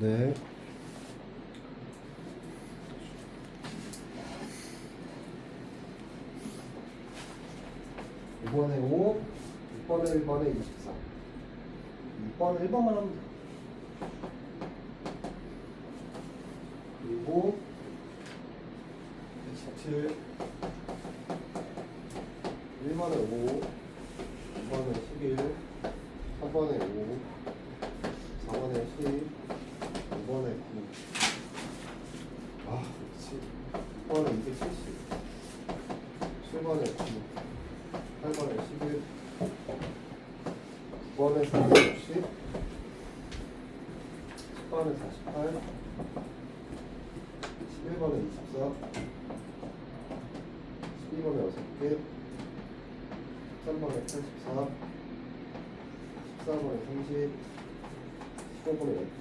네. 이번에 5, 6번에 1번에 24. 2번은 1번만 하면 돼. 그리고 117, 1번에 5, 2번에 11, 3번에 5, 4번에 10, 5번에 9. 아, 그렇지. 6번에 270, 7번에 9, 8번에 11, 9번에 460, 10번에 48, 11번에 24, 12번에 6개, 13번에 84, 14번에 30, 15번에 10번,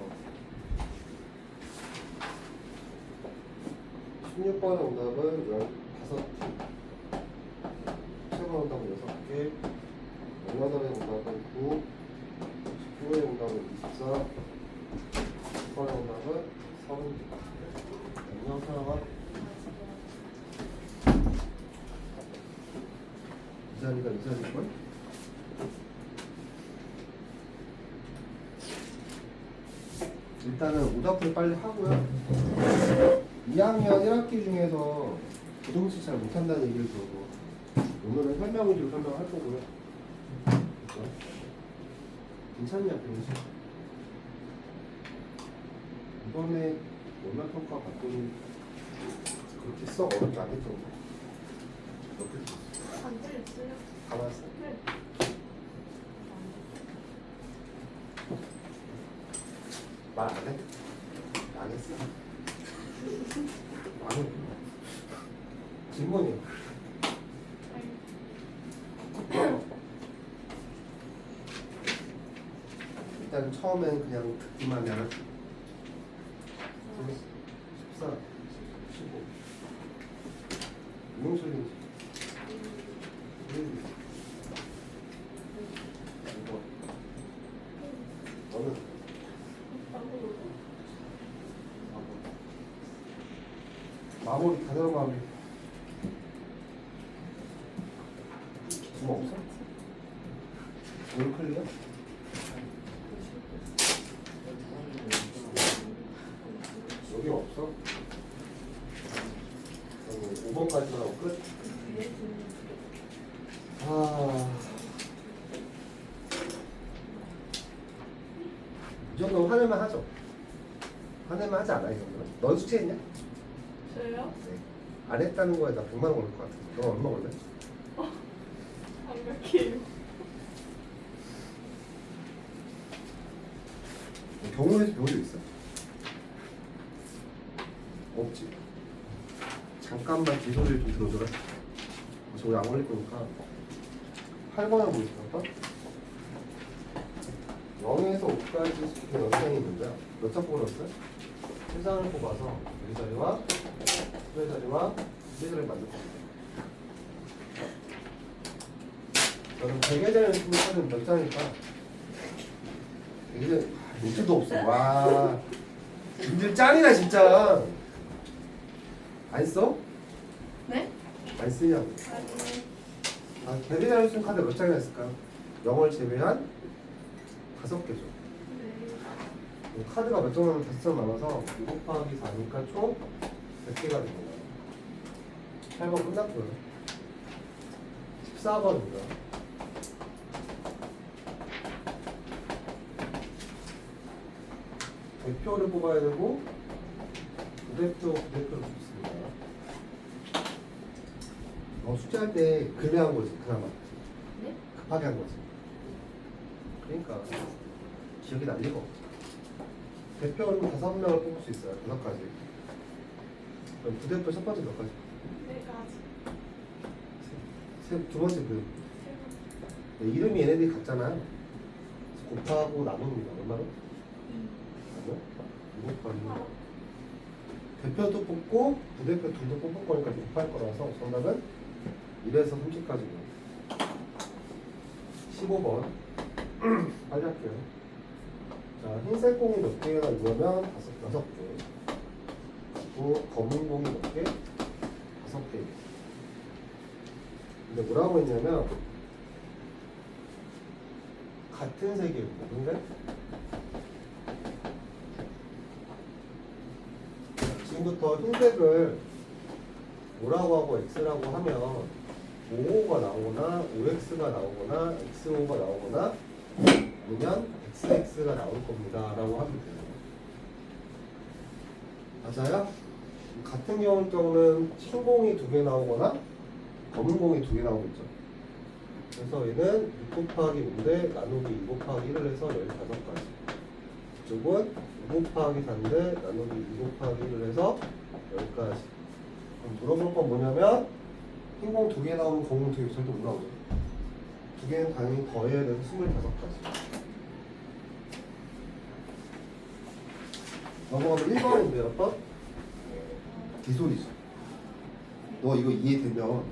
16번에 응답은 15개, 17번에 응답은 6개, 18번에 응답은 9, 19번에 응답은 24, 20번에 응답은 30개. 안녕, 사랑아. 이 자리가 이 자리일걸? 일단은 오답을 빨리 하고요. 2학년 1학기 중에서 부동식 잘 못한다는 얘기를 들어서 오늘은 설명 위주로 설명할 거고요. 그렇죠? 괜찮냐, 부동식? 이번에 원말 평가 봤더니 그렇게 썩 어렵지 않겠죠? 어떻게 됐어? 안 들렸어요? 다 봤어? 네. 말 안 해? 안 했어? 안 해. 질문이야. 일단 처음엔 그냥 듣기만 해라. 14, 15. 무슨 소리인지. 2번. 너는? 4번. 마무리 가정 마무리. 뭐 없어? 올 클리어? 여기 없어? 5번까지 나오고 끝? 아... 이 정도면 화내만 하죠? 화내만 하지 않아, 이 정도면? 넌 숙제했냐? 저요? 네. 안 했다는 거에 나 100만 원 걸릴 것 같은데. 너 얼마 걸래? 안 갈게요. 경우에서 배운 적 있어? 없지. 잠깐만 뒷소리를 좀 들어줘라. 저 우리 안 걸릴 거니까. 8번에 뭐 있을까? 0에서 5까지 그 연산이 있는데 몇 장 뽑았어요? 1장을 뽑아서 여기 자리와 이 자리와 이 자리를 만들 겁니다. 저는 100의 자리를 쓰면 몇 장일까? 100의 자리 노트도 없어. 와, 님들 짱이다 진짜. 안 써? 네? 안 쓰냐고. 아니. 아, 개별 쓴 카드 몇 장이나 있을까? 0을 제외한 5개죠. 네. 카드가 몇 장 남으면 5장 남아서 2 곱하기 4니까 총 100개가 됩니다. 8번 끝났고요. 14번입니다. 대표를 뽑아야 되고 부대표를 뽑습니다. 숙제할 때 급해한 거지, 그나마. 네? 급하게 한 거지. 그러니까 기억이 날 리가 없지. 대표는 5명을 뽑을 수 있어요. 5가지. 그럼 부대표 첫 번째 몇 가지? 네 가지. 두 번째 그 이름이 얘네들이 같잖아요. 곱하고 나눕니다. 얼마로? 아니요? 2 곱하기 대표도 뽑고 부대표 둘도 뽑을 거니까 곱할 거라서 정답은 1에서 30까지고요. 15번 빨리 할게요. 자, 흰색 공이 몇 개가 있냐면 6개. 그리고 검은 공이 몇 개? 5개. 근데 뭐라고 했냐면 같은 색이거든요. 근데 지금부터 흰색을 뭐라고 하고 x라고 하면 5가 나오거나 5x가 나오거나 x5가 나오거나 아니면 xx가 나올 겁니다 라고 하면 돼요. 맞아요? 같은 경우는 흰 공이 2개 나오거나 검은 공이 2개 나오겠죠. 그래서 얘는 6 곱하기 5인데 나누기 2 곱하기 1을 해서 15가지. 이쪽은 5 곱하기 4인데 나누기 2 곱하기 1을 해서 10가지. 그럼 물어볼 건 뭐냐면 흰공 2개 나오면 검은 2개 절대 못 나오죠. 2개는 당연히 더해야 돼서 25가지. 넘어가면 1번인데 몇 번? 개소리죠. 너 이거 이해되면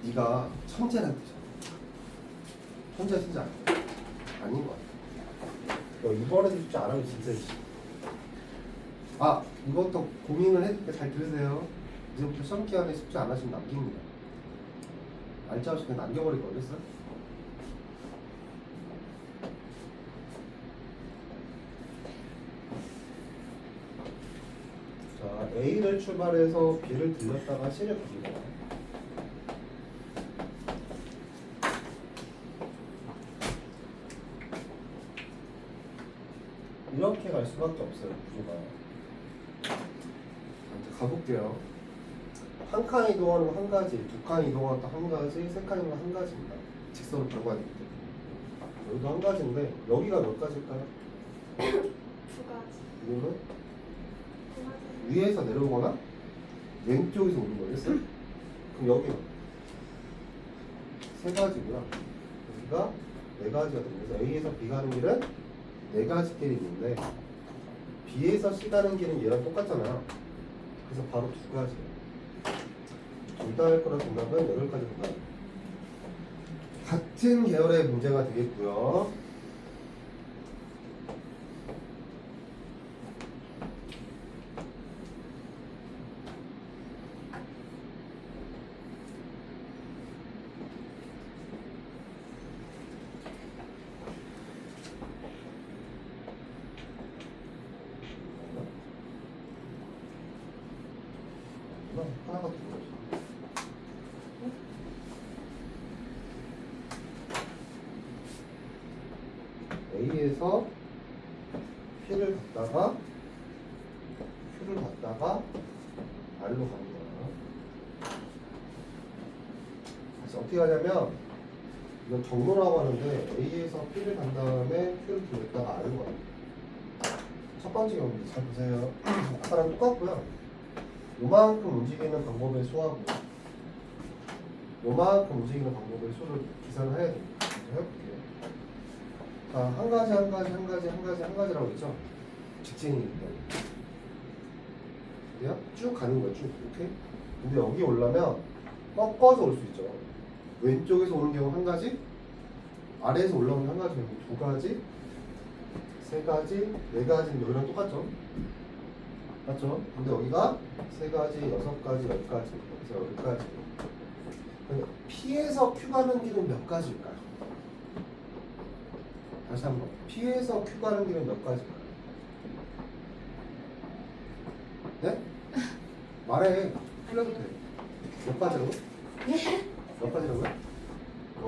네가 천재란 뜻이야. 천재 진짜 아닌 것 같아. 너 이번에도 진짜 안 하면 진짜 아 이것도 고민을 해줄게. 잘 들으세요. 이제부터 시험 기간에 숙제 안 하시면 남깁니다. 알짜 없이 그냥 남겨버리기 어딨어? 자, A를 출발해서 B를 들렸다가 C를 갑니다. 이렇게 갈 수밖에 없어요, 구조가. 자, 이제 가볼게요. 한 칸 이동하는 거 한 가지, 2칸 이동하는 거 한 가지, 3칸 이동하는 거 한 가지입니다. 직선을 밟아야 되기 때문에. 여기도 한 가지인데, 여기가 몇 가지일까요? 2가지. 이거는 2가지. 위에서 내려오거나 왼쪽에서 오는 거겠어? 그럼 여기는 3가지고요. 여기가 4가지가 됩니다. A에서 B 가는 길은 4가지 길이 있는데 B에서 C 가는 길은 얘랑 똑같잖아요. 그래서 바로 2가지예요. 둘 다 할 거라 정답은 8가지 정답. 같은 계열의 문제가 되겠고요. 하나가 더 A에서 P를 갖다가 Q를 갖다가 R로 가는 거야. 그래서 어떻게 하냐면 이건 경로라고 하는데 A에서 P를 간 다음에 Q를 들렸다가 R로 가는 거야. 첫 번째 경우입니다. 잘 보세요. 아까랑 똑같고요. 요만큼 움직이는 방법의 수하고 요만큼 움직이는 방법의 수를 계산을 해야 됩니다. 해볼게요. 자, 한 가지라고 했죠? 직진이기 때문에. 그냥 쭉 가는 거예요, 쭉. 이렇게. 근데 여기 오려면 꺾어서 올 수 있죠. 왼쪽에서 오는 경우 한 가지, 아래에서 올라오는 한 가지, 2가지, 3가지, 4가지는 여기랑 똑같죠? 맞죠? 근데 여기가 3가지, 6가지, 10가지, 그래서 10가지. P에서 Q 가는 길은 몇 가지일까요? 다시 한번. P에서 Q 가는 길은 몇 가지일까요? 네? 말해. 틀려도 돼. 몇 가지라고? 몇 가지라고요?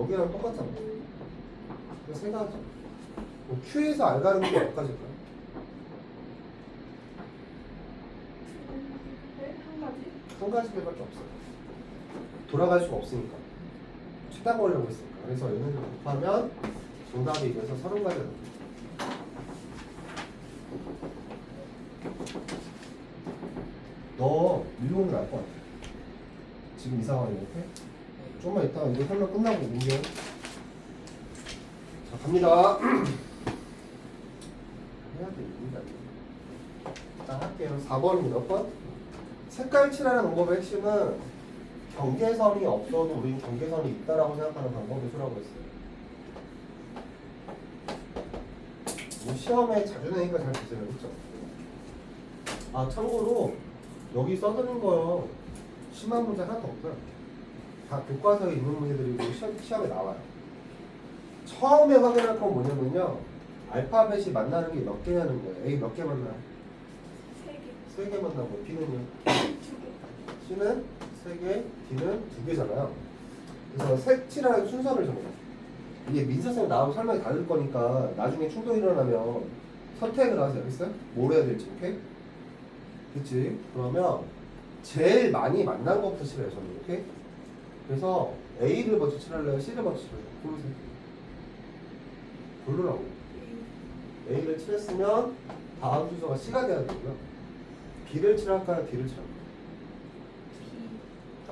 여기랑 똑같잖아. 그래서 3가지. Q에서 R 가는 길은 몇 가지일까요? 네, 1가지. 한 가지밖에 없어요. 돌아갈 수가 없으니까. 최단 거리라고 했으니까. 그래서 얘는 곱하면 정답이 이겨서 30가지가 됩니다. 너 밀려오는 알 것 같아. 지금 이 상황이 이렇게. 조금만 있다가 이거 설명 끝나고 오면. 자, 갑니다. 해야 돼, 이긴다. 자, 할게요. 4번이 몇 번? 색깔 칠하는 방법의 핵심은 경계선이 없어도 우리는 경계선이 있다라고 생각하는 방법의 수라고 했어요. 시험에 자주 내니까 잘 보세요. 그쵸? 아, 참고로 여기 써드는 거요. 심한 문제 하나도 없어요. 다 교과서에 있는 문제들이고 시험에 나와요. 처음에 확인할 건 뭐냐면요. 알파벳이 만나는 게 몇 개냐는 거예요. A 몇 개 만나요? 3개. 3개 만나고 B는요? 2개. C는 3개, D는 2개잖아요. 그래서 색칠하는 순서를 정해요. 이게 민서쌤 나하고 설명이 다를 거니까 나중에 충돌이 일어나면 선택을 하세요. 알겠어요? 뭘 해야 될지, 오케이? 그치? 그러면 제일 많이 만난 것부터 칠해요, 저는. 오케이? 그래서 A를 먼저 칠할래요? C를 먼저 칠할래요? 고르세요. 고르라고. A를 칠했으면 다음 순서가 C가 돼야 되고요. B를 칠할까요? D를 칠할까요?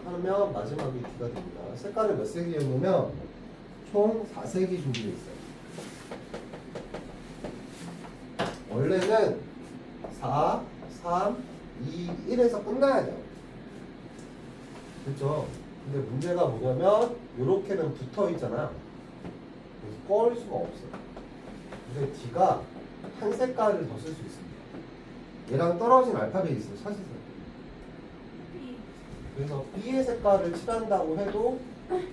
하면 마지막이 D가 됩니다. 색깔은 몇 색이었냐면 총 4색이 준비되어 있어요. 원래는 4, 3, 2, 1에서 끝나야 돼요. 그렇죠? 근데 문제가 뭐냐면 이렇게는 붙어 있잖아요. 그래서 꺼낼 수가 없어요. 근데 D가 한 색깔을 더 쓸 수 있습니다. 얘랑 떨어진 알파벳이 있어요. 찾으세요. 그래서 B의 색깔을 칠한다고 해도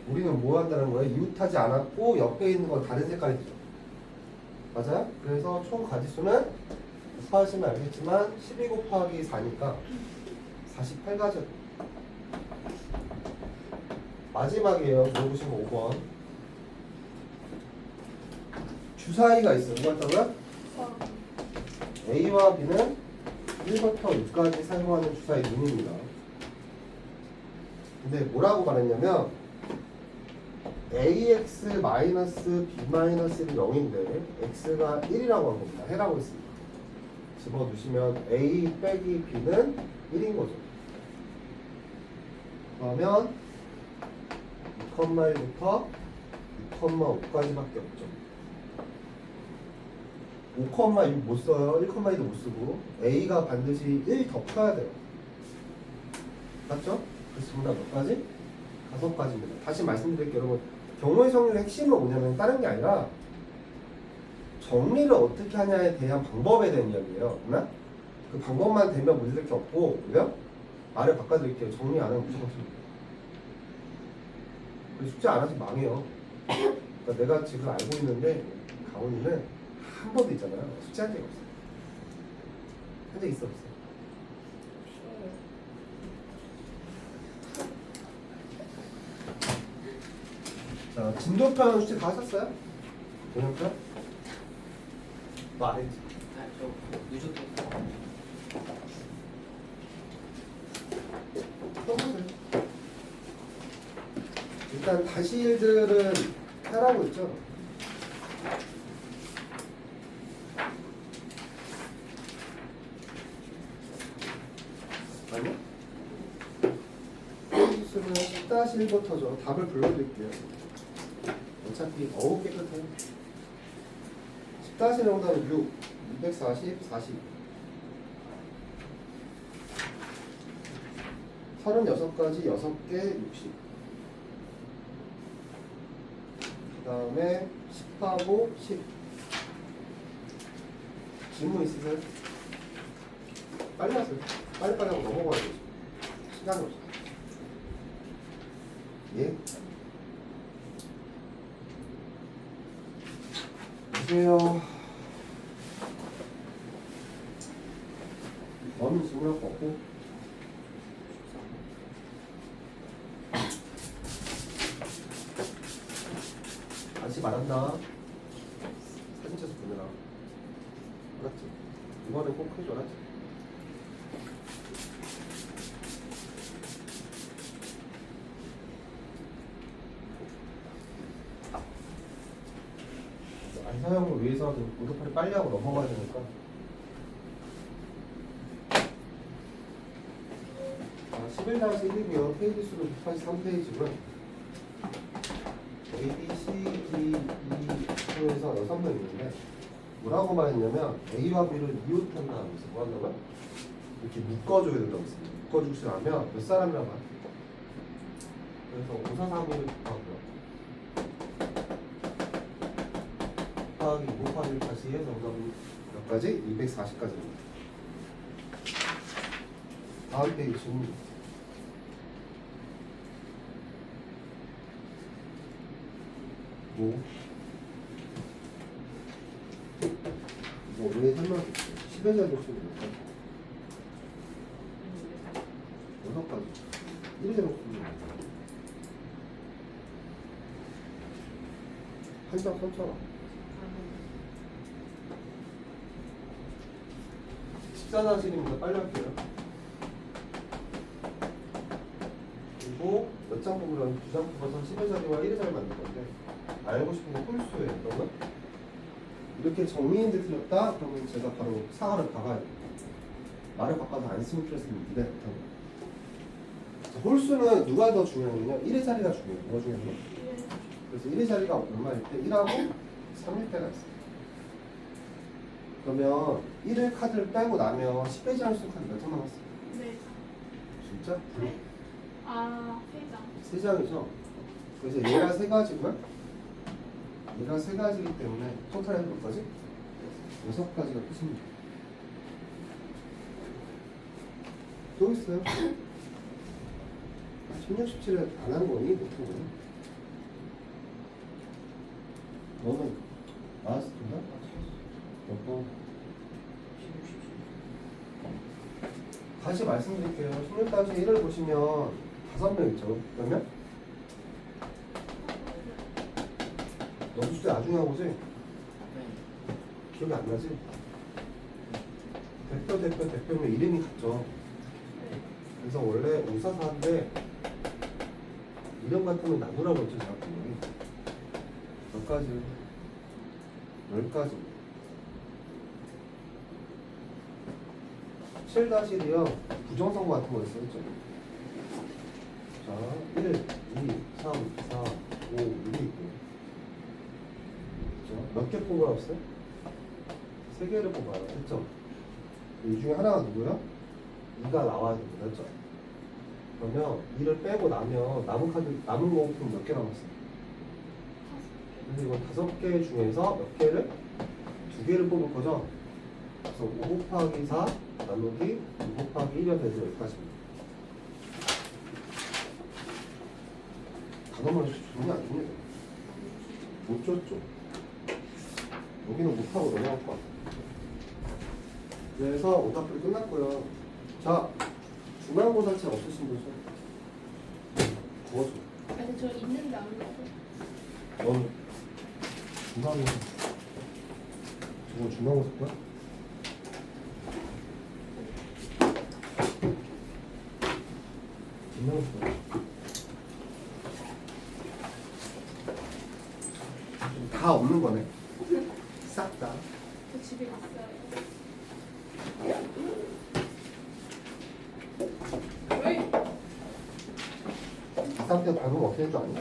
우리는 뭐 한다는 거예요? 이웃하지 않았고 옆에 있는 건 다른 색깔이죠. 맞아요? 그래서 총 가지수는 곱하시면 알겠지만 12 곱하기 4니까 48가지. 마지막이에요. 물어보시면 5번. 주사위가 있어요. 뭐가 있다고요? A와 B는 1부터 6까지 사용하는 주사위 눈입니다. 근데 뭐라고 말했냐면 ax-b-1이 0인데 x가 1이라고 한 겁니다. 해라고 했습니다. 집어두시면 a 빼기 b는 1인 거죠. 그러면 2,1부터 2,5까지밖에 없죠. 5,6 못 써요. 1,2도 못 쓰고 a가 반드시 1 덮쳐야 돼요. 맞죠? 그래서 정답 몇 가지? 5가지입니다. 다시 말씀드릴게요. 여러분, 경우의 성립의 핵심은 뭐냐면 다른 게 아니라 정리를 어떻게 하냐에 대한 방법에 대한 이야기예요. 그러나 그 방법만 되면 문제될 게 없고, 그래요? 말을 바꿔드릴게요. 정리 안 하면 무조건 틀립니다. 숙제 안 하면 망해요. 그러니까 내가 지금 알고 있는데 강훈이는 한 번도 있잖아요. 숙제한 적이 없어요. 한 적 있어 없어요? 자, 진도편 숙제 다 하셨어요? 개념편? 너 안 했지? 저 무조건 써보세요. 일단 다시일들은 해라고 했죠? 아니요? 수는 10-1부터죠. 답을 불러드릴게요. 어차피 어우 깨끗해요. 10-1 정답은 6, 240, 40 36가지 6개 60 그 다음에 10하고 10 질문 있으세요? 빨리 하세요. 빨리빨리 하고 넘어가야 되죠. 시간이 없어요. 예? 보세요. 너는 질문할 거 없고. 다시 말한다. 사진 찍어서 보내라. 알았지? 이번엔 꼭 해줘. 알았지? 안사형을 위해서도 무릎팔이 빨리 하고 넘어가야 되니까. 자, 11-1이고요. 페이지 수는 183페이지고요. A, B, C, D, E 중에서 6명 있는데 뭐라고 말했냐면 A와 B를 이웃한다 하면서 뭐 한다고요? 이렇게 묶어줘야 된다고 했습니다. 묶어주시라면 몇 사람이라고 할까요? 그래서 5, 4, 3, 1을 곱하고요. 곱하기 2 곱하기를 다시 해서 정답은 몇 가지? 240까지입니다. 다음 페이지 뭐? 이거 왜 설명했어요? 10의 제곱 쓰면 몇 가지? 6가지. 1의 제곱 쓰면 몇 가지? 한장 썼잖아. 14사실입니다. 빨리 할게요. 그리고 몇 장 뽑으면 2장 뽑아서 10의 자리와 1의 자리 만들 건데 알고 싶은 거 홀수예요. 그러면 이렇게 정리인데 틀렸다? 그러면 제가 바로 사과를 박아야 돼요. 말을 바꿔서 안 쓰면 틀렸습니다. 홀수는 누가 더 중요하냐면 1의 자리가 중요해요. 뭐가 중요해요? 그래서 1의 자리가 얼마일 때? 1하고 3일 때가 있어요. 그러면 1의 카드를 빼고 나면 10의 자리 수 카드 몇 장 남았어요? 네. 진짜? 네? 아, 3장. 3장이죠? 그래서 얘가 3가지고요. 얘가 3가지이기 때문에 토탈 몇 가지? 6가지가 끝입니다. 또 있어요? 16, 17을 안 하는 거니? 못한 거니? 너는 나왔습니다? 몇 번? 16, 17. 다시 말씀드릴게요. 16-1을 보시면 5명 있죠? 몇 명? 너 숙제 나중에 하고지? 네. 기억이 안 나지? 대표면 이름이 같죠? 네. 그래서 원래 우사사인데 이름 같으면 나누라고 했죠, 제가 분명히. 몇 가지? 10가지. 7-1이요. 부정선거 같은 거 있어요, 그죠? 자, 1, 2, 3, 4, 5, 6이 있고. 그죠? 몇 개 뽑으라고 했어요? 3개를 뽑아요. 됐죠? 이 중에 하나가 누구야? 2가 나와야 됩니다. 됐죠? 그러면 2를 빼고 나면 남은 거품 몇 개 남았어요? 그래서 이건 5개 중에서 몇 개를? 2개를 뽑을 거죠? 그래서 5 곱하기 4 나누기 2 곱하기 1이 돼서 여기까지입니다. 단어만 주는 게 아닙니다. 못 줬죠? 여기는 못하고 넘어갈 것 같아요. 그래서 오답풀이 끝났고요. 자, 중간고사책 없으신 분 손. 구워줘. 아니, 저 있는데 안 먹어. 넌 중간고사. 저거 중간고사 거야? 중간고사 거야? 다 없는 거네. 싹 다. 저 집에 있어요. 왜? 이 상태 밟으면 어떻게 될 줄 아니?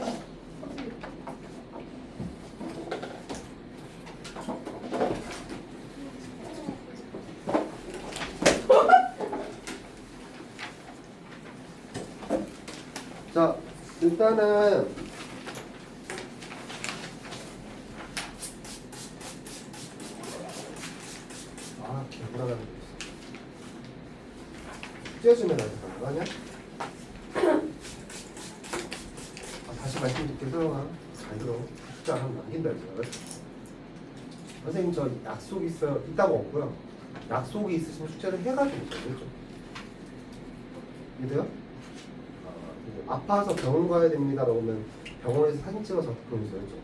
자, 일단은 개불안한 게 있어. 숙제 좀 해놔야 되는 거 아니야? 다시 말씀드릴게요. 서영아. 잘 들어. 숙제 안 하면 남긴다 했잖아. 선생님 저 약속 있어요. 있다고 없고요. 약속이 있으시면 숙제를 해가지고 있어요. 그렇죠? 이해돼요? 아파서 병원 가야 됩니다. 그러면 병원에서 사진 찍어서 보여주세요. 그렇죠?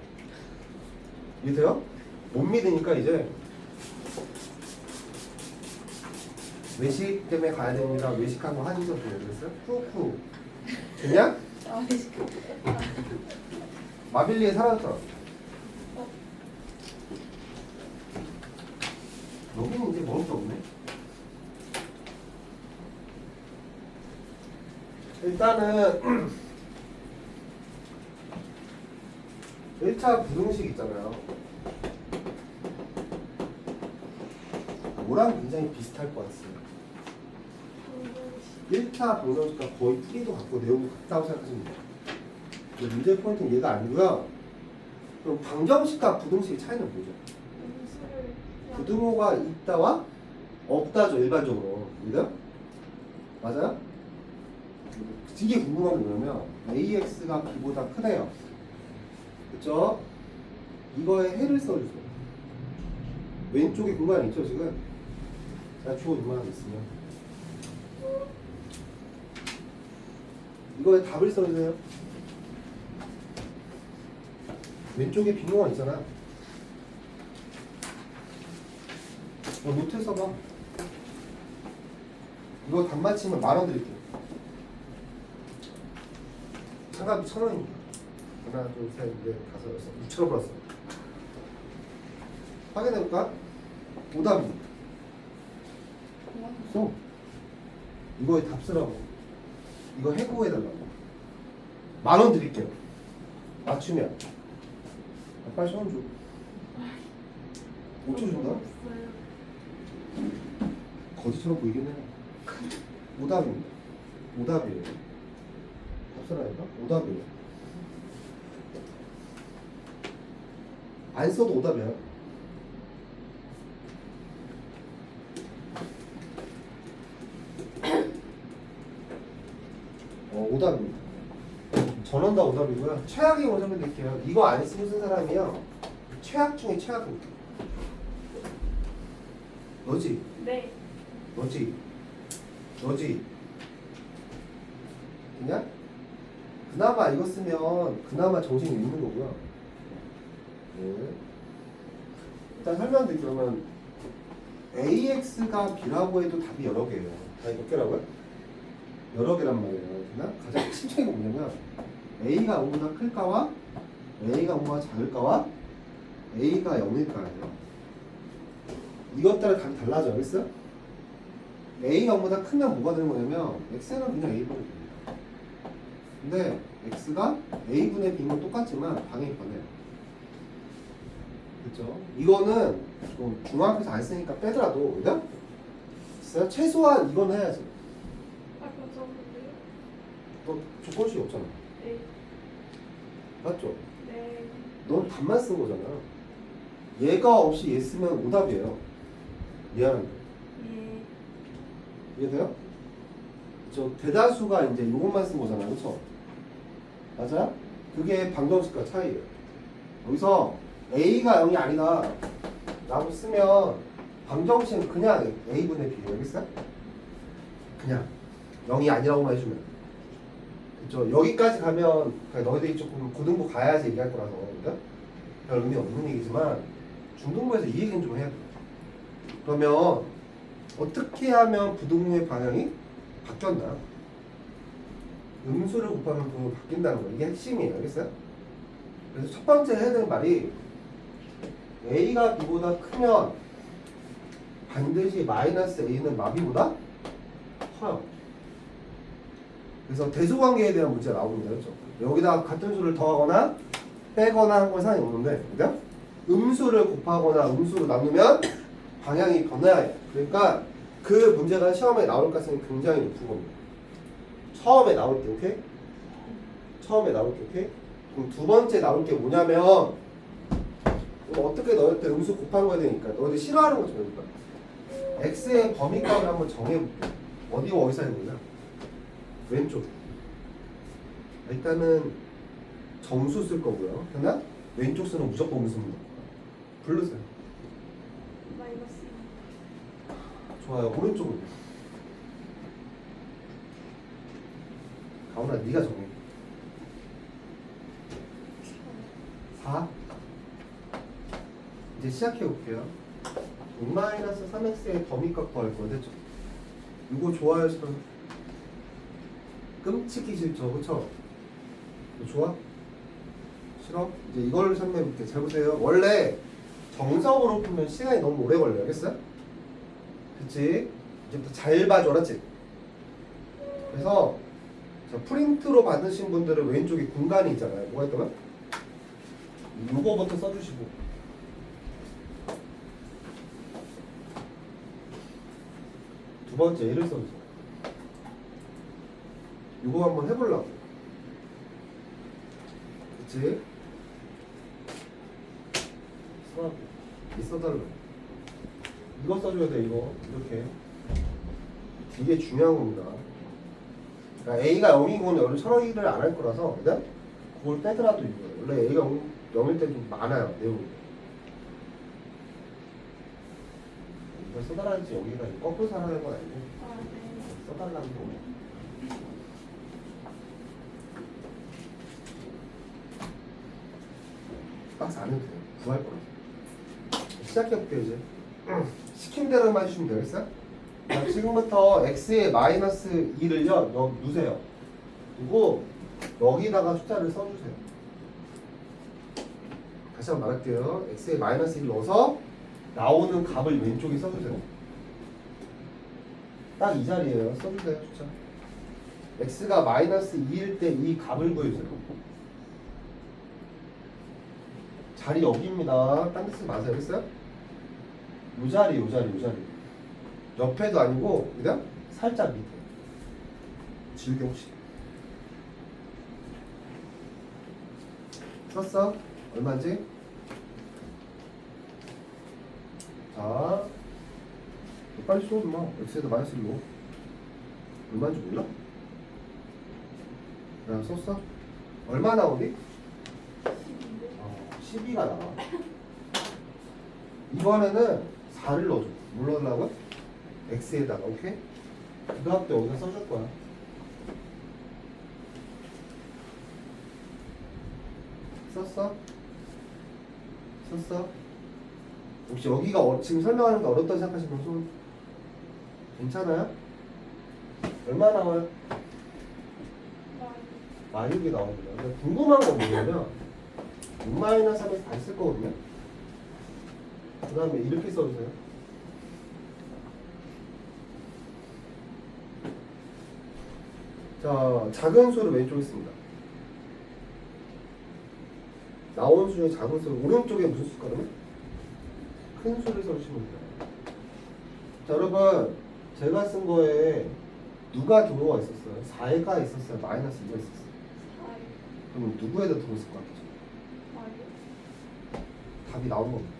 이해돼요? 못 믿으니까 이제 외식 때문에 가야 됩니다. 외식한 거 사진 찍어서 보여주겠어요? 후 그냥? 아, 네. 마빌리에 사라졌잖아. 여기는 이제 먹을 게 없네. 일단은 1차 부등식 있잖아요. 뭐랑 굉장히 비슷할 것 같아요. 1차 방정식과 거의 풀이도 같고 내용도 같다고 생각하시면 돼요. 문제 포인트는 얘가 아니고요. 그럼 방정식과 부등식의 차이는 뭐죠? 부등호가 있다와 없다죠, 일반적으로. 그죠? 맞아요? 이게 궁금한 게 뭐냐면 AX가 B보다 크네요. 그쵸? 이거에 해를 써주세요. 왼쪽에 공간이 있죠, 지금? 자, 주어 누만 있으면 이거에 답을 써주세요. 왼쪽에 빈 공간 있잖아. 노트 써봐. 이거 답 맞히면 10,000원 드릴게요. 상가비 1,000원이니까. 하나, 둘, 셋, 넷, 다섯, 여섯, 6,000원 플러스. 확인해볼까? 오답입니다. 써. 이거에 답 쓰라고. 이거 해고해달라고. 10,000원 드릴게요. 맞추면. 빨리 시험 줘. 5초 준다? 거짓처럼 보이긴 해. 오답입니다. 오답이에요. 답사라니까? 오답이에요. 안 써도 오답이야. 오답입니다. 전원 다 오답이고요. 최악의 원점을 드릴게요. 이거 안 쓰고 쓴 사람이요. 최악 중에 최악입니다. 너지? 네. 너지? 그냥? 그나마 이거 쓰면 그나마 정신이 있는 거고요. 네. 일단 설명드릴게요. 그러면 AX가 B라고 해도 답이 여러 개예요. 답이 몇 개라고요? 여러 개란 말이에요. 그냥 가장 핵심적인 건 뭐냐면 A가 5보다 클까와 A가 5보다 작을까와 A가 0일까예요. 이것 따라 답이 달라져. 알겠어요? A가 0보다 크면 뭐가 되는 거냐면 X는 그냥 A분의 B입니다. 근데 X가 A분의 B는 똑같지만 방향이 변해요. 그렇죠? 이거는 좀 중학교에서 안 쓰니까 빼더라도 그죠? 최소한 이건 해야지. 아까 적었는데요? 너 조건식이 없잖아. 네. 맞죠? 네. 넌 답만 쓴 거잖아. 얘가 없이 얘 쓰면 오답이에요. 미안한데. 예. 이해돼요? 저 대다수가 이제 이것만 쓴 거잖아. 그쵸? 맞아요? 그게 방정식과 차이예요. 여기서 A가 0이 아니다 라고 쓰면 방정식은 그냥 A분의 B예요. 알겠어요? 그냥 0이 아니라고만 해주면. 그쵸? 여기까지 가면 그냥 너희들이 조금 고등부 가야지 얘기할 거라서 그죠? 별 의미 없는 얘기지만 중등부에서 이 얘기는 좀 해야 돼요. 그러면 어떻게 하면 부등호의 방향이 바뀌었나? 음수를 곱하면 부등호가 바뀐다는 거. 이게 핵심이에요. 알겠어요? 그래서 첫 번째 해야 되는 말이 A가 B보다 크면 반드시 마이너스 A는 마비보다 커요. 그래서 대소관계에 대한 문제가 나옵니다. 그렇죠? 여기다가 같은 수를 더하거나 빼거나 한 건 상관이 없는데 그죠? 음수를 곱하거나 음수로 나누면 방향이 변해야 해요. 그러니까 그 문제가 시험에 나올 가능성이 굉장히 높은 겁니다. 처음에 나올 때, 오케이? 처음에 나올 때, 오케이? 그럼 두 번째 나올 게 뭐냐면 어떻게 너희한테 음수 곱한 거야 되니까 너희들 싫어하는 거 정해볼까? x의 범위값을 한번 정해볼게. 어디가 어디서 해보냐? 왼쪽. 일단은 정수 쓸 거고요. 됐나? 왼쪽 수는 무조건 음수입니다. 부르세요. 마이너스. 좋아요. 오른쪽은 가훈아 네가 정해. 4. 이제 시작해 볼게요. 6-3x의 범위값 구할 거 됐죠? 이거 좋아요 싫어? 끔찍이 싫죠, 그쵸? 이거 좋아? 싫어? 이제 이걸 설명해 볼게. 잘 보세요. 원래 정석으로 풀면 시간이 너무 오래 걸려요. 알겠어요? 그치? 이제부터 잘 봐줘, 알았지? 그래서 자, 프린트로 받으신 분들은 왼쪽에 공간이 있잖아요. 뭐가 있다면? 요거부터 써주시고 두 번째 얘를 써주세요. 요거 한번 해보려고. 그치? 써달라고. 이거 써줘야 돼. 이거 이렇게 되게 중요한 겁니다. 그러니까 A가 0인 거는 여기 처리를 안 할 거라서 그냥 그걸 빼더라도 이거예요. 원래 A가 0일 때 좀 많아요 내용이. 이걸 써달라는지 여기가 거꾸로 살아가는 건 아니고 아, 네. 써달라는 거. 박스 안 해도 돼요. 구할 거라서. 시작해볼게요 이제. 시킨 대로만 해주시면 되겠어요? 자, 지금부터 x의 마이너스 2를요 여기 누세요. 그리고 여기다가 숫자를 써주세요. 다시 한번 말할게요. x의 마이너스 2를 넣어서 나오는 값을 왼쪽에 써주세요. 딱 이 자리에요. 써주세요 숫자. x가 마이너스 2일 때 이 값을 구해주세요. 자리 여기입니다. 딴 데 쓰지 마세요. 알겠어요? 요 자리, 요 자리, 요 자리. 옆에도 아니고 그냥 살짝 밑에. 질게 혹시. 썼어? 얼마인지? 자, 빨리 써 마. x에다 마이너스 1로. 얼마인지 몰라? 야, 썼어? 얼마 나오니? 12가 나와. 이번에는 4를 넣어줘. 뭘 넣으려고? x에다가. 오케이? 그 값도 여기다 써줄 거야. 썼어? 썼어? 혹시 여기가 지금 설명하는 게 어렵다고 생각하시는 분 괜찮아요? 얼마 나와요? 마이너스 나옵니다. 근데 궁금한 건 뭐냐면 6-3에서 다 있을 거거든요. 그 다음에 이렇게 써주세요. 자, 작은 수를 왼쪽에 씁니다. 나온 수 중에 작은 수, 오른쪽에 무슨 수일까 그러면? 큰 수를 써주시면 돼요. 자, 여러분 제가 쓴 거에 누가 등호가 있었어요? 4가 있었어요? 마이너스 2가 있었어요? 그럼 누구에다 등호 쓸 것 같아요? 답이 나온 겁니다.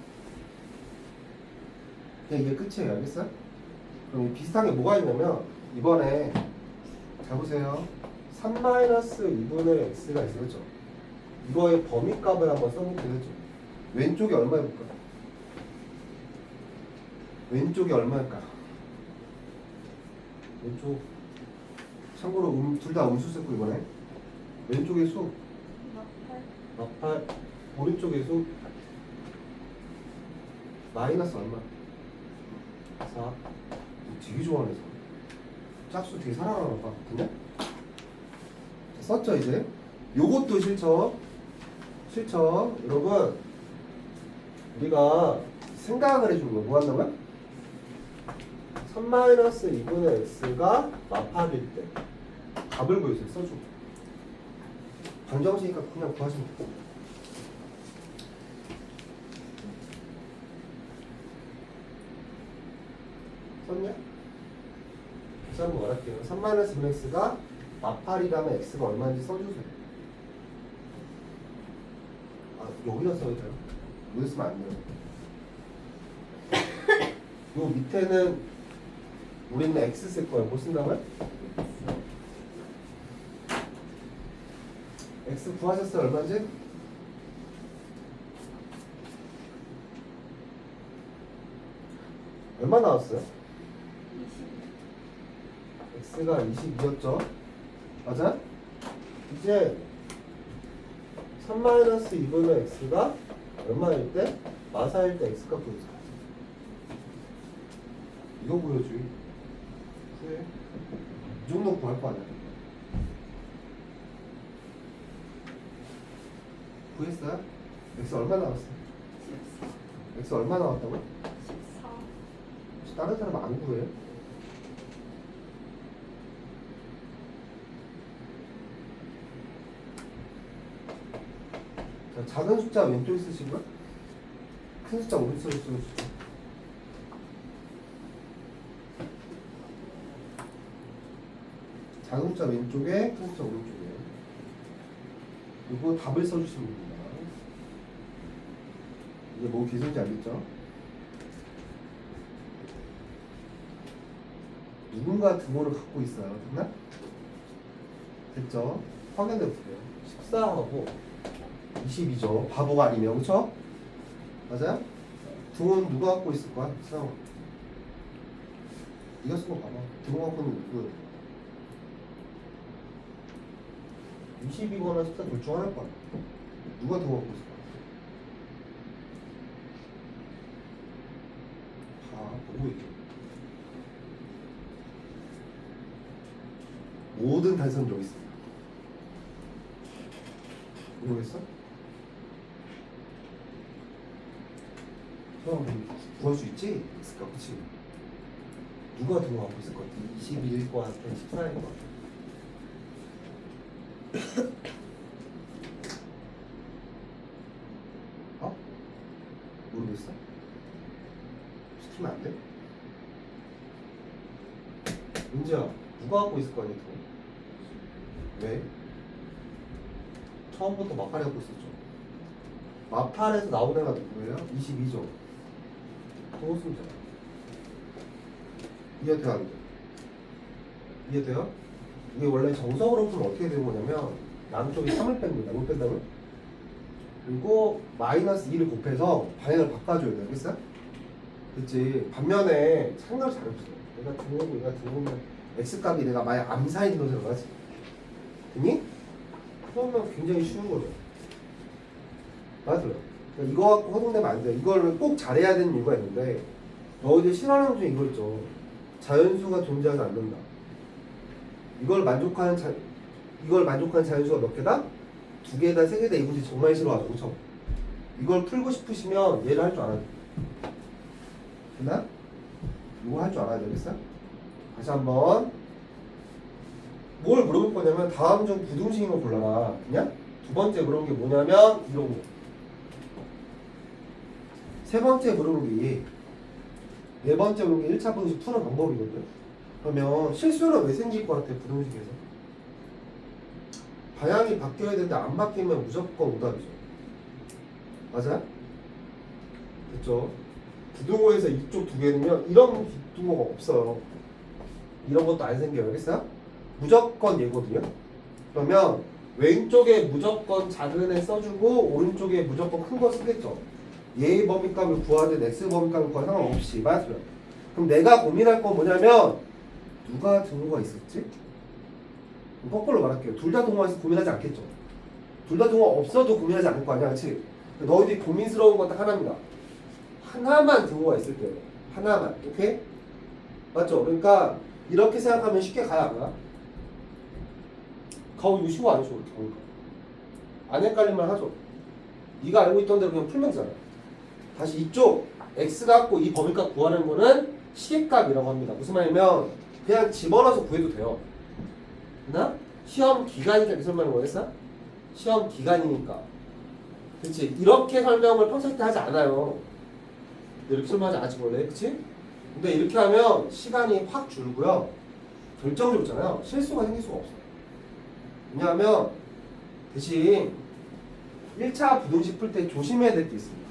그냥 이게 끝이에요. 알겠어요? 그럼 비슷한 게 뭐가 있냐면 이번에 잘 보세요. 3-2분의 x가 있었죠. 이거의 범위값을 한번 써보면 되겠죠. 왼쪽이 얼마일까? 왼쪽이 얼마일까? 왼쪽 참고로 둘 다 음수 썼고 이번에 왼쪽의 수 마팔 오른쪽의 수 마이너스 얼마? 4. 되게 좋아하네. 짝수 되게 사랑하나 봐. 그냥? 썼죠 이제? 요것도 실천. 실천. 여러분 우리가 생각을 해주는 거 뭐 한다고요? 3-2분의 x가 마팔일 때 값을 구해주세요. 써주고 방정식이니까 그냥 구하시면 돼요. 썼냐? 다시 한번 말할게요. 3-2분의 x가 마팔이라면 x가 얼마인지 써주세요. 아, 여기다 써도 돼요? 여기 쓰면 안 돼요. 요 밑에는 우리는 x 쓸 거예요. 뭐 쓴다고요? x 구하셨어요? 얼마인지? 얼마 나왔어요? x가 22였죠? 맞아? 이제 3-2분의 x가 얼마일 때? 마사일 때 x가 보여줘요. 이거 보여줘. 그래. 이 정도 구할 거 아니야. 구했어요? x 얼마 나왔어? 14. x 얼마 나왔다고요? 14. 혹시 다른 사람 안 구해요? 자, 작은 숫자 왼쪽에 쓰시고요. 큰 숫자 오른쪽에 쓰시고. 작은 숫자 왼쪽에, 큰 숫자 오른쪽에. 그리고 답을 써주시면 됩니다. 이게 뭐 기술인지 알겠죠? 누군가 등호를 갖고 있어요. 됐나? 됐죠? 확인해 볼게요. 14하고 22죠. 바보가 아니면 그쵸? 맞아요? 등호는 누가 갖고 있을 거야? 상호. 네가 쓴거 봐봐. 등호 갖고 있는 누구야? 22거나 14 둘 중 하나일 거야. 누가 등호 갖고 있을 거야? 다 보고 있죠. 모든 단선 여기 있습니다. 모르겠어? 형 구할 수 있지? 있을까? 그치? 누가 등호 갖고 있을 것 같아? 22일 것 같아? 14일 것 같아? 어? 모르겠어? 시키면 안 돼? 은지야, 누가 갖고 있을 거 아니야, 더? 왜? 처음부터 마팔이 갖고 있었죠. 마팔에서 나온 애가 누구예요? 22죠. 동호수입니다. 이해돼요, 안 돼? 이해돼요? 이게 원래 정석으로 보면 어떻게 되는 거냐면 양쪽이 3을 뺀 거예요. 3을 뺀다면 그리고 마이너스 2를 곱해서 방향을 바꿔줘야 돼요. 알겠어요? 그치? 반면에 생각을 잘해보세요. 내가 등호고 얘가 등호면 x값이 내가 만약 암사인 놈으로 가지 됐니? 그러면 굉장히 쉬운 거죠. 맞아요. 그러니까 이거 갖고 허둥대면 안 돼요. 이걸 꼭 잘해야 되는 이유가 있는데 너희들 싫어하는 것 중에 이거 있죠. 자연수가 존재하지 않는다. 이걸 만족하는 자연수가 몇 개다? 2개다, 3개다. 이 문제 정말 싫어하죠. 그쵸? 이걸 풀고 싶으시면 얘를 할 줄 알아야 돼. 됐나? 이거 할 줄 알아야 되겠어요? 다시 한번 뭘 물어볼 거냐면 다음 중 부등식인 거 골라라. 그냥 두 번째 물어본 게 뭐냐면 이런 거. 세 번째 물어본 게 네 번째 물어본 게 1차 부등식 푸는 방법이거든. 그러면 실수는 왜 생길 것 같아? 부등식에서 방향이 바뀌어야 되는데 안 바뀌면 무조건 오답이죠. 맞아요? 됐죠? 부등호에서 이쪽 두 개는요 이런 부등호가 없어요. 이런 것도 안 생겨요. 알겠어요? 무조건 얘거든요. 그러면 왼쪽에 무조건 작은 애 써주고 오른쪽에 무조건 큰 거 쓰겠죠. 얘의 범위값을 구하든 x 범위값을 구하든 상관없이. 맞죠? 그럼 내가 고민할 건 뭐냐면 누가 등호가 있었지? 거꾸로 말할게요. 둘 다 등호가 있어서 고민하지 않겠죠. 둘 다 등호가 없어도 고민하지 않을 거 아니야. 그치? 너희들이 고민스러운 건 딱 하나입니다. 하나만 등호가 있을 때요. 하나만. 오케이? 맞죠? 그러니까 이렇게 생각하면 쉽게 가야 안 가? 이거 쉬워 안 쉬워? 이렇게 보니까 안 헷갈릴만 하죠? 네가 알고 있던 대로 그냥 풀면 되잖아. 다시 이쪽 x 갖고 이 범위값 구하는 거는 시계값이라고 합니다. 무슨 말이냐면 그냥 집어넣어서 구해도 돼요. 됐나? 시험 기간이니까 이렇게 설명하는 거였어? 시험 기간이니까. 그치? 이렇게 설명을 평소에 하지 않아요. 이렇게 설명하지 않지 원래. 그치? 근데 이렇게 하면 시간이 확 줄고요. 결정적으로 있잖아요. 실수가 생길 수가 없어요. 왜냐하면 대신 1차 부등식 풀 때 조심해야 될 게 있습니다.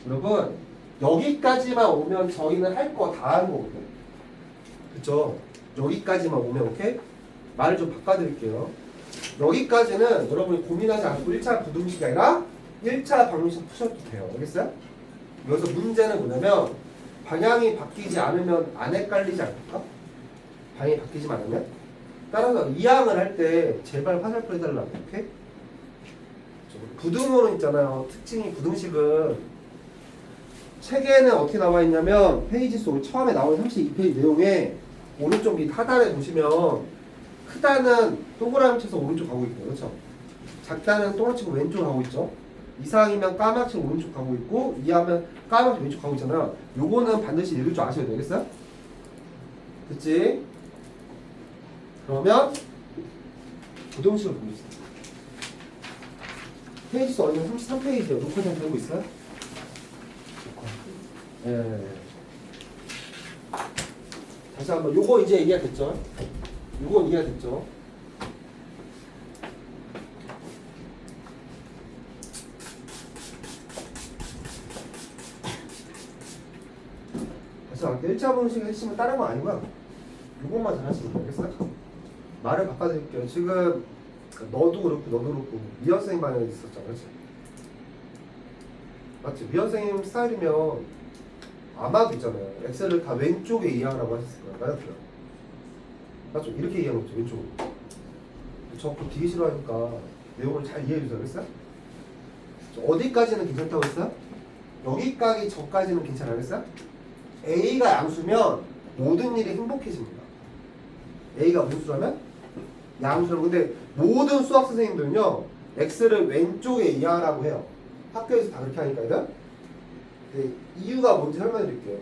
여러분 여기까지만 오면 저희는 할 거 다 한 거거든요. 그쵸? 여기까지만 오면 오케이? 말을 좀 바꿔드릴게요. 여기까지는 여러분이 고민하지 않고 1차 부등식이 아니라 1차 방정식 푸셔도 돼요. 알겠어요? 여기서 문제는 뭐냐면 방향이 바뀌지 않으면 안 헷갈리지 않을까? 방향이 바뀌지만 않으면? 따라서 2항을 할 때 제발 화살표 해달라고. 오케이? 부등호는 있잖아요. 특징이 부등식은 책에는 어떻게 나와 있냐면 페이지 속 처음에 나오는 32페이지 내용에 오른쪽 밑 하단에 보시면 크다는 동그라미 쳐서 오른쪽 가고 있고 그렇죠? 작다는 동그라미 치고 왼쪽 가고 있죠? 이상이면 까맣게 치고 오른쪽 가고 있고 이하면 까맣게 왼쪽 가고 있잖아요. 요거는 반드시 읽을 줄 아셔야 되겠어요? 그치? 그러면 부등식을 보겠습니다. 페이지 수 어디는 33페이지에요. 녹화 잘 되고 있어요? 예. 다시 한번 요거 이제 이해가 됐죠? 요건 이해가 됐죠? 다시 그래서 일자 분식 핵심은 다른 거 아니고요. 이것만 잘하시면 되겠어요? 말을 바꿔드릴게요. 지금 너도 그렇고 미연 선생님 반에 있었잖아, 그렇지? 맞지? 미연 선생님 스타일이면 아마도 있잖아요. 엑셀을 다 왼쪽에 이해하라고 하셨을 거예요. 맞죠? 맞죠? 이렇게 이해하는 거죠, 왼쪽으로. 저 그거 되게 싫어하니까 내용을 잘 이해해 주세요, 그랬어요? 어디까지는 괜찮다고 했어요? 여기까지 저까지는 괜찮아요, 그랬어요? A가 양수면 모든 일이 행복해집니다. A가 무슨 수라면? 양수라고. 근데 모든 수학 선생님들은요 X를 왼쪽에 이해하라고 해요. 학교에서 다 그렇게 하니까. 얘들? 네, 이유가 뭔지 설명해 드릴게요.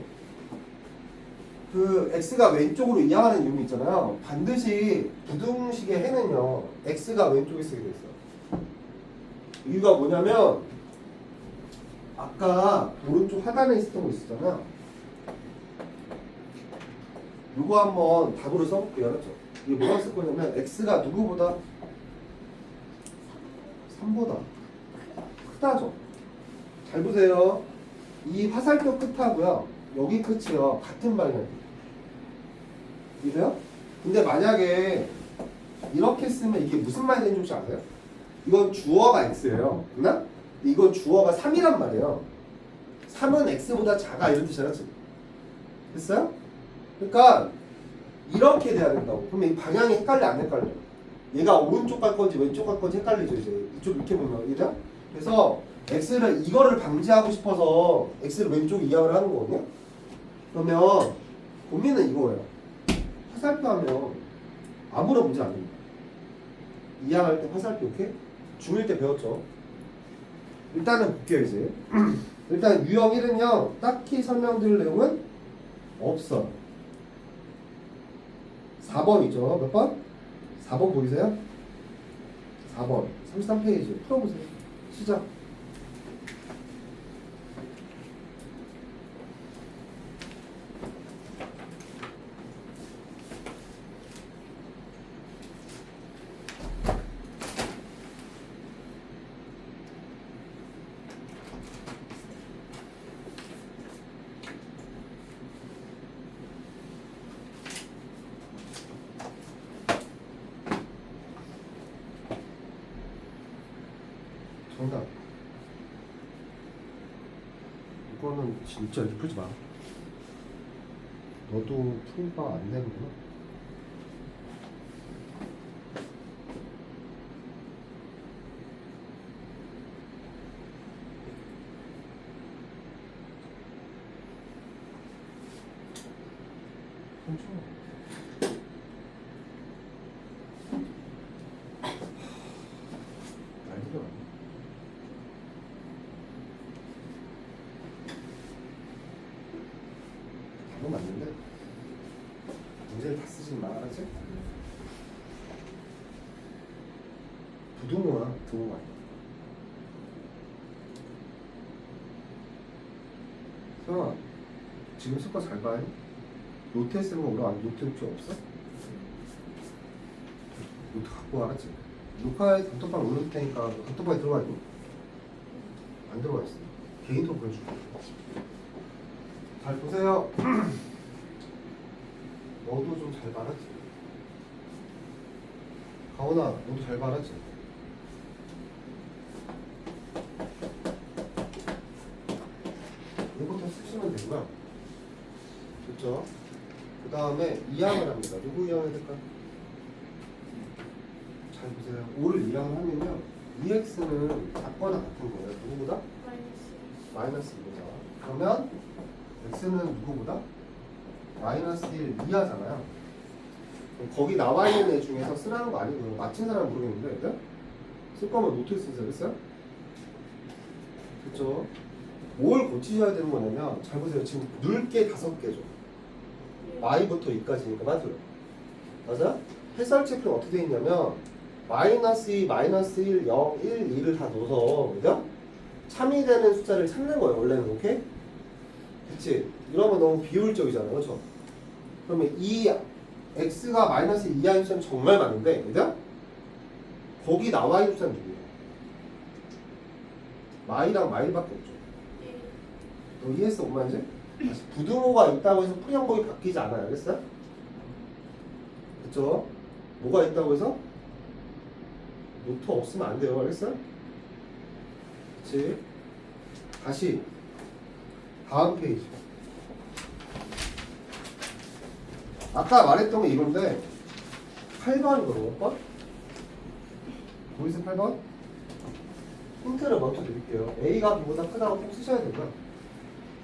그 X가 왼쪽으로 이해하는 이유는 있잖아요. 반드시 부등식의 해는요 X가 왼쪽에 쓰게 돼 있어요. 이유가 뭐냐면 아까 오른쪽 하단에 있었던 거 있었잖아. 요거 한번 답으로 써볼게요. 알았죠? 이게 뭐가 쓸 거냐면 X가 누구보다? 3보다 크다죠? 잘 보세요. 이 화살표 끝하고요 여기 끝이요 같은 방향이에요. 이래요? 근데 만약에 이렇게 쓰면 이게 무슨 말이 되는지 혹시 아세요? 이건 주어가 X예요. 맞나? 이건 주어가 3이란 말이에요. 3은 X보다 작아 이런 뜻이잖아. 됐어요? 그러니까 이렇게 돼야 된다고. 그러면 이 방향이 헷갈려 안 헷갈려? 얘가 오른쪽 갈 건지 왼쪽 갈 건지 헷갈리죠 이제. 이쪽 이렇게 보면 이죠? 그래서 X를 이거를 방지하고 싶어서 X를 왼쪽 이항을 하는 거거든요. 그러면 고민은 이거예요. 화살표 하면 아무런 문제 아닙니다. 이항할 때 화살표 오케이? 중1 때 배웠죠. 일단은 볼게요 이제. 일단 유형 1은요 딱히 설명드릴 내용은 없어. 4번이죠. 몇 번? 4번 보이세요? 4번 33페이지 풀어보세요. 시작. 정답. 이거는 진짜 이렇게 풀지 마. 너도 풀바 안 되는구나. 괜찮아. 난리가 나. 답은 맞는데 문제를 다 쓰지 마, 알았지? 부등호나 등호가 서영아 지금 숙과 잘 봐요? 노트에 쓰는 거 우리가 노트 혹시 없어? 노트 갖고 와, 알았지? 녹화에 단톡방 올릴 테니까 단톡방에 들어가 있니? 안 들어가 있어. 개인톡 보여줄게. 잘 보세요. 너도 좀 잘 봐라지. 가온아, 너도 잘 봐라지. 이거부터 쓰시면 되고요. 됐죠? 그 다음에 이항을 합니다. 누구 이항해야 될까요? 잘 보세요. 5를 이항을 하면요. 2x는 작거나 같은 거예요. 누구보다? 마이너스 2보다. 그러면 x는 누구보다? 마이너스 1 이하잖아요. 거기 나와 있는 애 중에서 쓰라는 거 아니고요. 맞힌 사람은 모르겠는데, 일단 쓸 거면 노트에 쓰세요. 그랬어요? 그쵸? 뭘 고치셔야 되는 거냐면, 잘 보세요. 지금 눌게 5개죠. y부터 2까지니까 맞아요. 맞아? 해설체표는 어떻게 되어 있냐면, 마이너스 2, 마이너스 1, 0, 1, 2를 다 넣어서, 그죠? 참이되는 숫자를 찾는 거예요, 원래는. 오케이? 그치? 이러면 너무 비효율적이잖아요. 그렇죠? 그러면 이 x가 마이너스 2하인 숫자는 정말 많은데, 그죠? 거기 나와 있는 숫자는 누구예요? 마이랑 마이밖에 없죠. 너 이해했어, 엄마 이제? 다시 부등호가 있다고 해서 풀이 항목이 바뀌지 않아요. 알겠어요? 그쵸? 뭐가 있다고 해서? 노트 없으면 안 돼요. 알겠어요? 그치? 다시 다음 페이지. 아까 말했던 게 이건데 8번이거든요. 8번? 보이세요? 8번? 힌트를 먼저 드릴게요. A가 B보다 크다고 꼭 쓰셔야 되고요.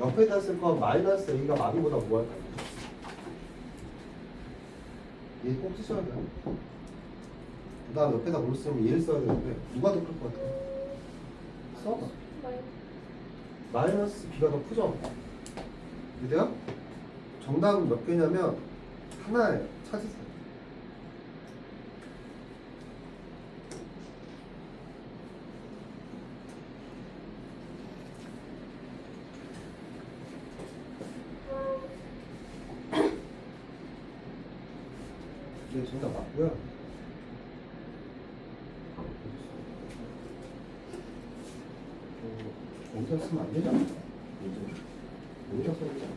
옆에다 쓸 건 마이너스 A가 많이보다 뭐 할까요? 얘 꼭 쓰셔야 돼요. 그 다음 옆에다 뭘 쓰면 얘를 써야 되는데 누가 더 클 것 같아요? 써봐. 마이너스 B가 더 크죠? 이래요? 정답은 몇 개냐면 하나예요. 찾으세요. 네, 정답 맞고요. 여기서 쓰면 안 되잖아. 여기서 써야 되잖아.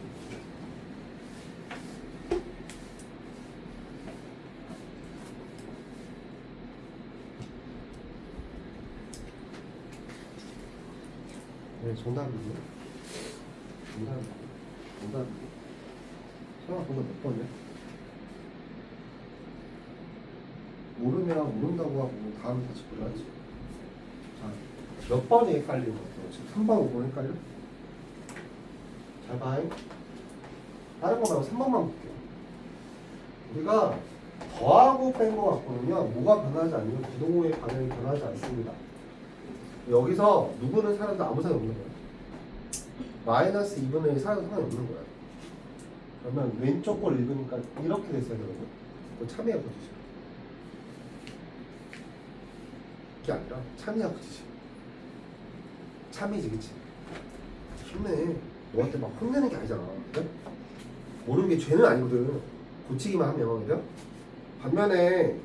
네, 정답이요. 정답. 설마 그거 몇 번이야? 모르면 모른다고 하고 다음 다시 골라야지. 자, 몇 번이 헷갈리는 것 같아요? 지금 3번, 5번 헷갈려? 잘 봐요. 다른 거 말고 3번만 볼게요. 우리가 더하고 뺀 거 같거든요. 뭐가 변하지 않으면 부동호의 방향이 변하지 않습니다. 여기서 누구는 살아도 아무 상관 없는 거예요. 마이너스 2분의 1 살아도 상관이 없는 거예요. 그러면 왼쪽 걸 읽으니까 이렇게 됐어야 되거든요. 그거 참여해 보시죠. 그게 아니라 참여해 보시죠. 참이지, 그치? 힘내. 너한테 막 혼내는 게 아니잖아. 그래? 모르는 게 죄는 아니거든. 고치기만 하면. 그래? 반면에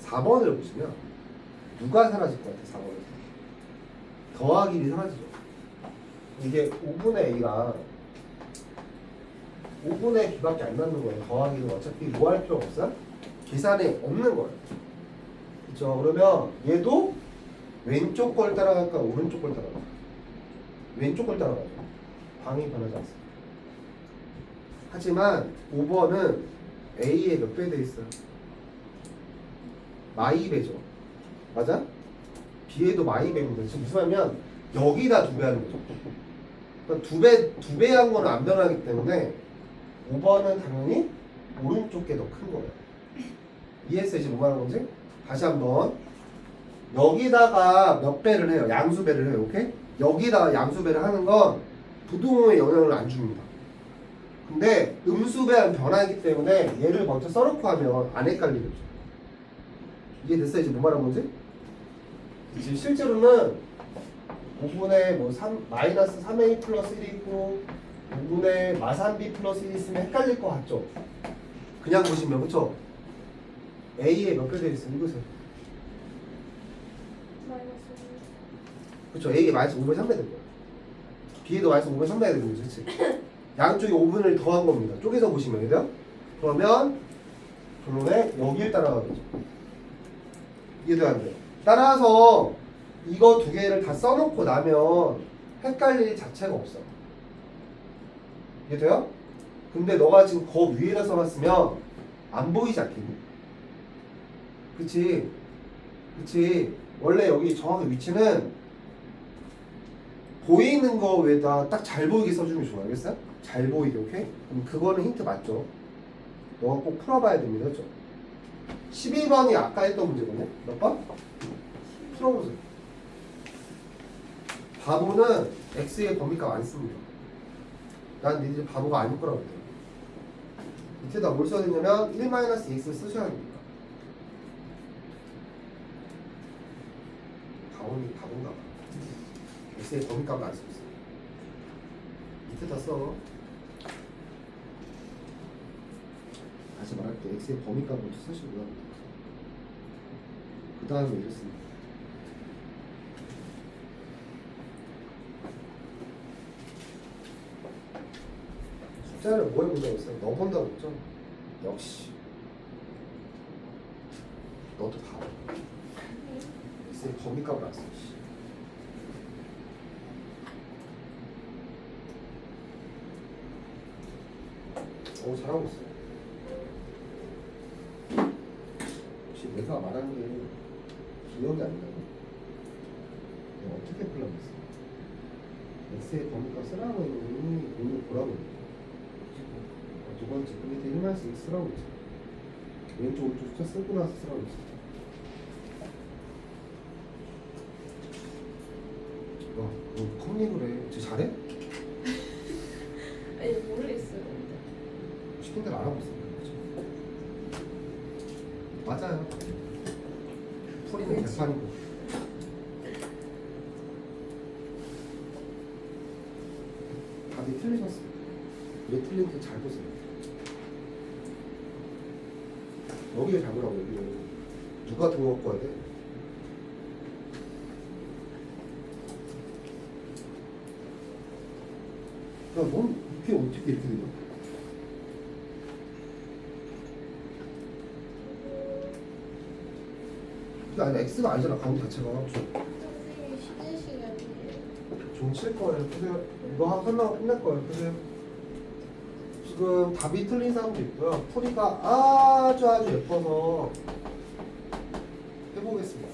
4번을 보시면 누가 사라질 것 같아? 4번에서 더하기 1이 사라지죠. 이게 5분의 A랑 5분의 B밖에 안 남는 거예요. 더하기는 어차피 뭐 할 필요 없어요? 계산에 없는 거예요. 그쵸? 그러면 얘도 왼쪽 걸 따라갈까? 오른쪽 걸 따라갈까? 왼쪽 걸 따라가죠. 방이 변하지 않습니다. 하지만 5번은 A에 몇 배 돼 있어요? 마이배죠. 맞아? B에도 마이배입니다. 지금 무슨 말이냐면 여기다 2배 하는 거죠. 그러니까 2배 한 거는 안 변하기 때문에 5번은 당연히 오른쪽 게 더 큰 거예요. 이해했어요? 이제 뭐 말하는 건지? 다시 한번 여기다가 몇 배를 해요? 양수배를 해요. 오케이? 여기다가 양수배를 하는 건 부등호에 영향을 안 줍니다. 근데 음수배는 변화이기 때문에 얘를 먼저 써놓고 하면 안 헷갈리겠죠. 이해됐어요? 이제 뭐 말하는 건지? 지금 실제로는 5분의 뭐 마이너스 3a 플러스 1이 있고 5분의 마산b 플러스 1이 있으면 헷갈릴 것 같죠? 그냥 보시면 그쵸? a에 몇 배 되어 있어요? 읽으세요. 그쵸? a에 마이너스 5분의 3배 된 거예요. b에도 마이너스 5분의 3배가 되는 거죠. 그치? 양쪽에 5분을 더한 겁니다. 쪼개서 보시면 돼요. 그러면 결론에 여기를 따라가겠죠. 이해도 안 돼요. 따라서 이거 두 개를 다 써놓고 나면 헷갈릴 일 자체가 없어. 이해돼요? 근데 너가 지금 거 위에다 써놨으면 안 보이지 않겠니? 그치? 그치? 원래 여기 정확히 위치는 보이는 거 위에다 딱 잘 보이게 써주는 게 좋아. 알겠어요? 잘 보이게, 오케이? 그럼 그거는 힌트 맞죠? 너가 꼭 풀어봐야 됩니다. 그렇죠? 12번이 아까 했던 문제거든요. 몇 번? 풀어보세요. 바보는 x의 범위값 안 씁니다. 난 니들 바보가 아닐 거라고 그래요. 밑에다 뭘 써야 되냐면 1-x를 쓰셔야 됩니다. 바보는 바본가 봐. x의 범위값을 안 쓰고 있어요. 밑에다 써. 다시 말할게. x의 범위값 먼저 쓰시고요. 그 다음에 이랬습니다. 숫자를 뭐 해본다고 했어? 넣어본다고 했죠? 역시 너도 봐. X의 범위값을 안 써. 씨. 잘하고 있어. 혹시 내가 말한 게 기억이 안 나고 내가 어떻게 풀라고 했어? X의 범위값 쓰라고 했는데 오늘 보라고 했는데 두 번째 그 밑에 1-X 쓰라고 했지. 왼쪽 오른쪽 숫자 쓰고 나서 쓰라고 했지. 와, 너 컴립을 해. 쟤 잘해? 아니 모르겠어요. 시킨 대로 알아보고 있어. 맞아요. 풀이는 개판이고. 답이 틀리셨어요. 왜 틀린지 잘 보세요. 여기를 잡으라고 여기를. 누가 등록해야 돼? 야, 넌 이게 어떻게 이렇게 되냐? 이게 아니라 X가 아니잖아, 가운데 자체가. 선생님 쉬는 시간이에요. 좀 칠 거예요. 보세요. 이거 한 설명 끝낼 거예요. 보세요. 지금 답이 틀린 사람도 있고요. 풀이가 아주 예뻐서 해보겠습니다.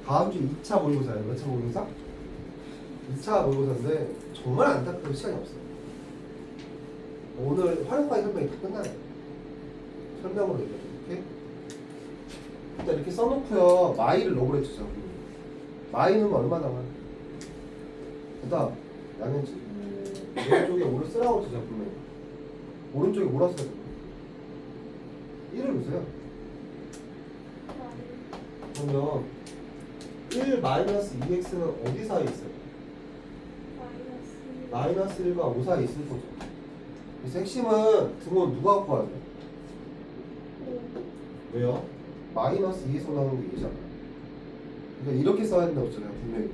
다음 주 2차 모의고사예요. 몇 차 모의고사? 2차 모의고사인데 정말 안타까운 시간이 없어요. 오늘 활용과의 설명이 다 끝나요. 설명으로 얘기하죠. 이렇게. 일단 이렇게 써놓고요. 마이를 넣으래 주죠. 마이 넣으면 얼마 남아요? 그다음 양현지 왼쪽에 오를 쓰라고 주죠. 분명히. 오른쪽에 오라 써야 돼요. 1을 넣으세요. 그러면 1 마이너스 2x는 어디 사이에 있어요? 마이너스 1과 5 사이에 있을 거죠. 그래서 핵심은 등원 누가 갖고 와야 돼요? 왜요? 마이너스 2에서 나오는 게 2잖아요. 그러니까 이렇게 써야 된다고 했잖아요. 분명히.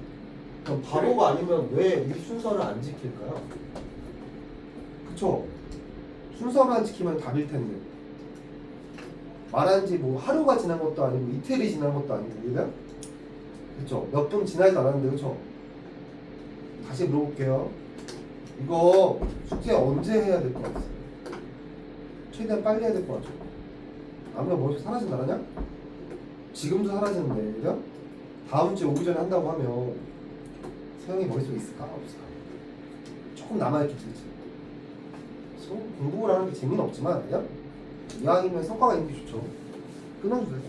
그럼 바보가 아니면 왜 이 순서를 안 지킬까요? 그쵸? 순서를 안 지키면 답일 텐데. 말한 지 뭐 하루가 지난 것도 아니고 이틀이 지난 것도 아니고 그냥? 그쵸? 몇 분 지나지도 않았는데 그쵸? 다시 물어볼게요. 이거 숙제 언제 해야 될 것 같아요? 최대한 빨리 해야 될 것 같죠? 아무나 머릿속 사라진다 하냐? 지금도 사라지는데 그죠? 다음 주에 오기 전에 한다고 하면 세영이 머릿속에 있을까? 없을까? 조금 남아있겠지. 공부를 하는 게 재미는 없지만 그냥 이왕이면 성과가 있는 게 좋죠. 끊어주세요.